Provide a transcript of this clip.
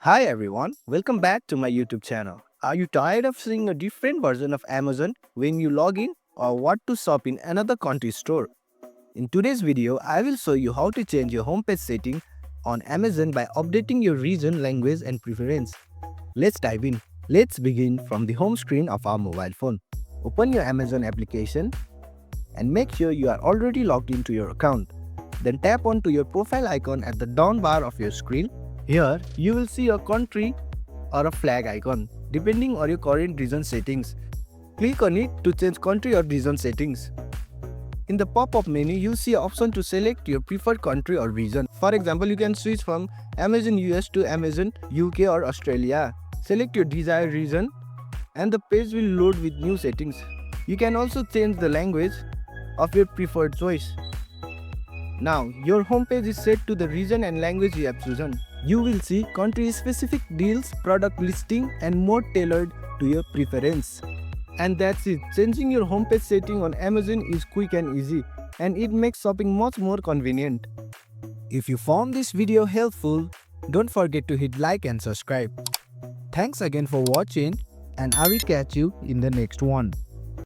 Hi everyone, welcome back to my YouTube channel. Are you tired of seeing a different version of Amazon when you log in or what to shop in another country store? In today's video, I will show you how to change your homepage setting on Amazon by updating your region, language and preference. Let's dive in. Let's begin from the home screen of our mobile phone. Open your Amazon application and make sure you are already logged into your account. Then tap onto your profile icon at the down bar of your screen. Here, you will see a country or a flag icon, depending on your current region settings. Click on it to change country or region settings. In the pop-up menu, you see an option to select your preferred country or region. For example, you can switch from Amazon US to Amazon UK or Australia. Select your desired region and the page will load with new settings. You can also change the language of your preferred choice. Now, your homepage is set to the region and language you have chosen. You will see country-specific deals, product listing, and more tailored to your preference. And that's it. Changing your homepage setting on Amazon is quick and easy, and it makes shopping much more convenient. If you found this video helpful, don't forget to hit like and subscribe. Thanks again for watching, and I will catch you in the next one.